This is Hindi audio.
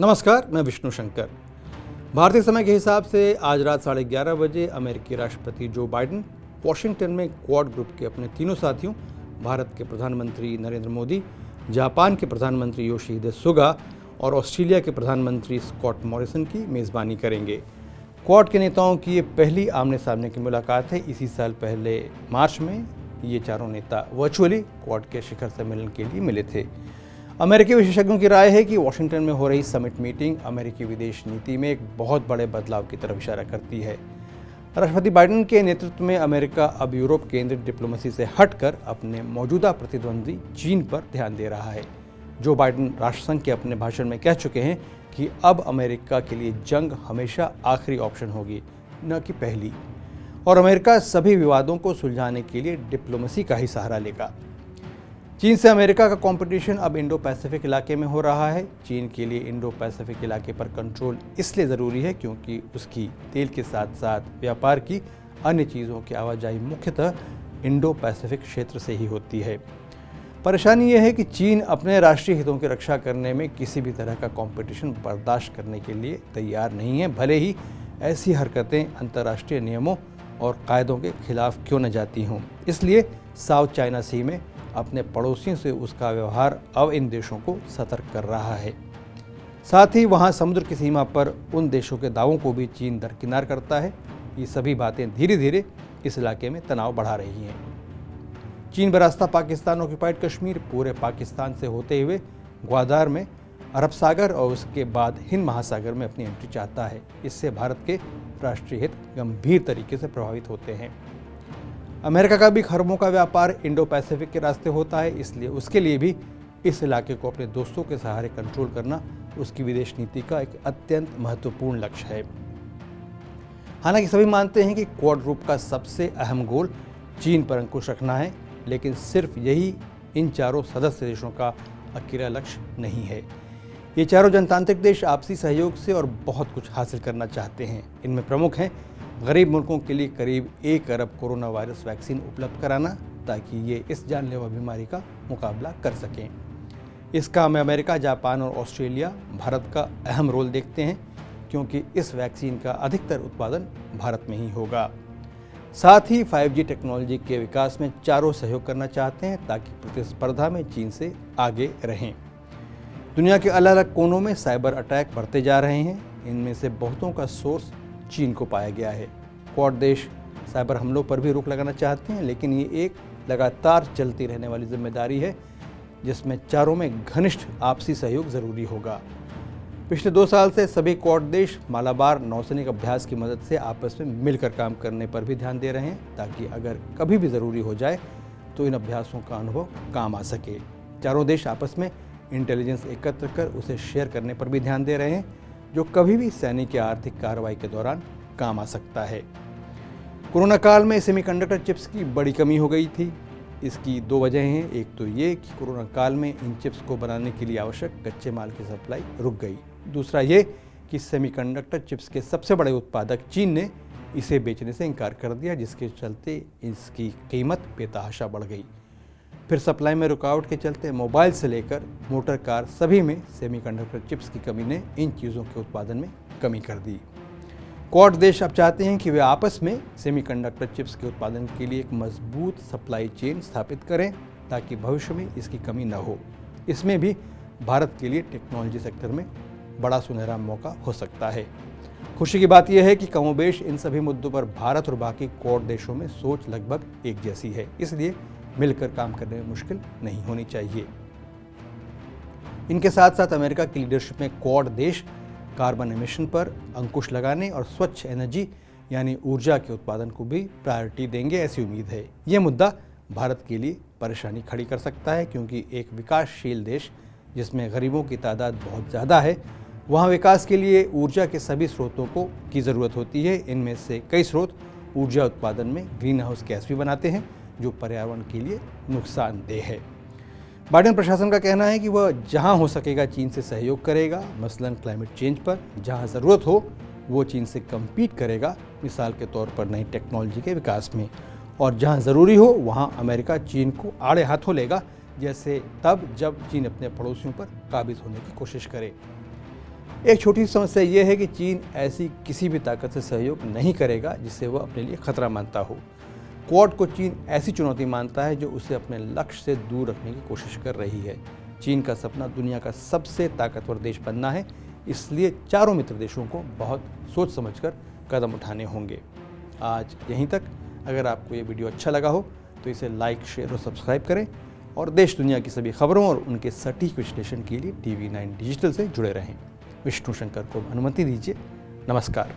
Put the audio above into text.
नमस्कार, मैं विष्णु शंकर। भारतीय समय के हिसाब से आज रात 11:30 बजे अमेरिकी राष्ट्रपति जो बाइडेन वॉशिंगटन में क्वाड ग्रुप के अपने तीनों साथियों भारत के प्रधानमंत्री नरेंद्र मोदी, जापान के प्रधानमंत्री योशिहिदे सुगा और ऑस्ट्रेलिया के प्रधानमंत्री स्कॉट मॉरिसन की मेज़बानी करेंगे। क्वाड के नेताओं की ये पहली आमने सामने की मुलाकात है। इसी साल पहले मार्च में ये चारों नेता वर्चुअली क्वाड के शिखर सम्मेलन के लिए मिले थे। अमेरिकी विशेषज्ञों की राय है कि वॉशिंगटन में हो रही समिट मीटिंग अमेरिकी विदेश नीति में एक बहुत बड़े बदलाव की तरफ इशारा करती है। राष्ट्रपति बाइडेन के नेतृत्व में अमेरिका अब यूरोप केंद्रित डिप्लोमेसी से हटकर अपने मौजूदा प्रतिद्वंदी चीन पर ध्यान दे रहा है। जो बाइडेन राष्ट्रसंघ के अपने भाषण में कह चुके हैं कि अब अमेरिका के लिए जंग हमेशा आखिरी ऑप्शन होगी, न कि पहली, और अमेरिका सभी विवादों को सुलझाने के लिए डिप्लोमेसी का ही सहारा लेगा। चीन से अमेरिका का कंपटीशन अब इंडो पैसिफिक इलाके में हो रहा है। चीन के लिए इंडो पैसिफिक इलाके पर कंट्रोल इसलिए ज़रूरी है क्योंकि उसकी तेल के साथ साथ व्यापार की अन्य चीज़ों की आवाजाही मुख्यतः इंडो पैसिफिक क्षेत्र से ही होती है। परेशानी यह है कि चीन अपने राष्ट्रीय हितों की रक्षा करने में किसी भी तरह का कंपटीशन बर्दाश्त करने के लिए तैयार नहीं है, भले ही ऐसी हरकतें अंतर्राष्ट्रीय नियमों और कायदों के खिलाफ क्यों न जाती हों। इसलिए साउथ चाइना सी में अपने पड़ोसियों से उसका व्यवहार अब इन देशों को सतर्क कर रहा है। साथ ही वहाँ समुद्र की सीमा पर उन देशों के दावों को भी चीन दरकिनार करता है। ये सभी बातें धीरे धीरे इस इलाके में तनाव बढ़ा रही हैं। चीन बरास्ता पाकिस्तान ऑक्युपाइड कश्मीर पूरे पाकिस्तान से होते हुए ग्वादार में अरब सागर और उसके बाद हिंद महासागर में अपनी एंट्री चाहता है। इससे भारत के राष्ट्रीय हित गंभीर तरीके से प्रभावित होते हैं। अमेरिका का भी खरबों का व्यापार इंडो पैसिफिक के रास्ते होता है, इसलिए उसके लिए भी इस इलाके को अपने दोस्तों के सहारे कंट्रोल करना उसकी विदेश नीति का एक अत्यंत महत्वपूर्ण लक्ष्य है। हालांकि सभी मानते हैं कि क्वाड ग्रुप का सबसे अहम गोल चीन पर अंकुश रखना है, लेकिन सिर्फ यही इन चारों सदस्य देशों का अकेला लक्ष्य नहीं है। ये चारों जनतांत्रिक देश आपसी सहयोग से और बहुत कुछ हासिल करना चाहते हैं। इनमें प्रमुख हैं गरीब मुल्कों के लिए करीब 1 अरब कोरोना वायरस वैक्सीन उपलब्ध कराना, ताकि ये इस जानलेवा बीमारी का मुकाबला कर सकें। इस काम में अमेरिका, जापान और ऑस्ट्रेलिया भारत का अहम रोल देखते हैं, क्योंकि इस वैक्सीन का अधिकतर उत्पादन भारत में ही होगा। साथ ही 5G टेक्नोलॉजी के विकास में चारों सहयोग करना चाहते हैं, ताकि प्रतिस्पर्धा में चीन से आगे रहें। दुनिया के अलग अलग कोनों में साइबर अटैक बढ़ते जा रहे हैं। इनमें से बहुतों का सोर्स चीन को पाया गया है। क्वाड देश साइबर हमलों पर भी रोक लगाना चाहते हैं, लेकिन ये एक लगातार चलती रहने वाली जिम्मेदारी है, जिसमें चारों में घनिष्ठ आपसी सहयोग ज़रूरी होगा। पिछले 2 साल से सभी क्वाड देश मालाबार नौसैनिक अभ्यास की मदद से आपस में मिलकर काम करने पर भी ध्यान दे रहे हैं, ताकि अगर कभी भी ज़रूरी हो जाए तो इन अभ्यासों का अनुभव काम आ सके। चारों देश आपस में इंटेलिजेंस एकत्र कर उसे शेयर करने पर भी ध्यान दे रहे हैं, जो कभी भी सैनिक या आर्थिक कार्रवाई के दौरान काम आ सकता है। कोरोना काल में सेमीकंडक्टर चिप्स की बड़ी कमी हो गई थी। इसकी 2 वजहें हैं। एक तो ये कि कोरोना काल में इन चिप्स को बनाने के लिए आवश्यक कच्चे माल की सप्लाई रुक गई। दूसरा ये कि सेमीकंडक्टर चिप्स के सबसे बड़े उत्पादक चीन ने इसे बेचने से इनकार कर दिया, जिसके चलते इसकी कीमत बेतहाशा बढ़ गई। फिर सप्लाई में रुकावट के चलते मोबाइल से लेकर मोटर कार सभी में सेमीकंडक्टर चिप्स की कमी ने इन चीज़ों के उत्पादन में कमी कर दी। क्वाड देश अब चाहते हैं कि वे आपस में सेमीकंडक्टर चिप्स के उत्पादन के लिए एक मजबूत सप्लाई चेन स्थापित करें, ताकि भविष्य में इसकी कमी न हो। इसमें भी भारत के लिए टेक्नोलॉजी सेक्टर में बड़ा सुनहरा मौका हो सकता है। खुशी की बात यह है कि कमोबेश इन सभी मुद्दों पर भारत और बाकी क्वाड देशों में सोच लगभग एक जैसी है, इसलिए मिलकर काम करने में मुश्किल नहीं होनी चाहिए। इनके साथ साथ अमेरिका की लीडरशिप में क्वाड देश कार्बन एमिशन पर अंकुश लगाने और स्वच्छ एनर्जी यानी ऊर्जा के उत्पादन को भी प्रायोरिटी देंगे, ऐसी उम्मीद है। यह मुद्दा भारत के लिए परेशानी खड़ी कर सकता है, क्योंकि एक विकासशील देश जिसमें गरीबों की तादाद बहुत ज़्यादा है, वहाँ विकास के लिए ऊर्जा के सभी स्रोतों की ज़रूरत होती है। इनमें से कई स्रोत ऊर्जा उत्पादन में ग्रीन हाउस गैस भी बनाते हैं, जो पर्यावरण के लिए नुकसानदेह है। बाइडेन प्रशासन का कहना है कि वह जहां हो सकेगा चीन से सहयोग करेगा, मसलन क्लाइमेट चेंज पर। जहां ज़रूरत हो वो चीन से कम्पीट करेगा, मिसाल के तौर पर नई टेक्नोलॉजी के विकास में। और जहां ज़रूरी हो वहां अमेरिका चीन को आड़े हाथों लेगा, जैसे तब जब चीन अपने पड़ोसियों पर काबिज होने की कोशिश करे। एक छोटी सी समस्या ये है कि चीन ऐसी किसी भी ताकत से सहयोग नहीं करेगा जिसे वह अपने लिए खतरा मानता हो। क्वाड को चीन ऐसी चुनौती मानता है जो उसे अपने लक्ष्य से दूर रखने की कोशिश कर रही है। चीन का सपना दुनिया का सबसे ताकतवर देश बनना है, इसलिए चारों मित्र देशों को बहुत सोच समझकर कदम उठाने होंगे। आज यहीं तक। अगर आपको ये वीडियो अच्छा लगा हो तो इसे लाइक, शेयर और सब्सक्राइब करें और देश दुनिया की सभी खबरों और उनके सटीक विश्लेषण के लिए TV9 डिजिटल से जुड़े रहें। विष्णु शंकर को अनुमति दीजिए। नमस्कार।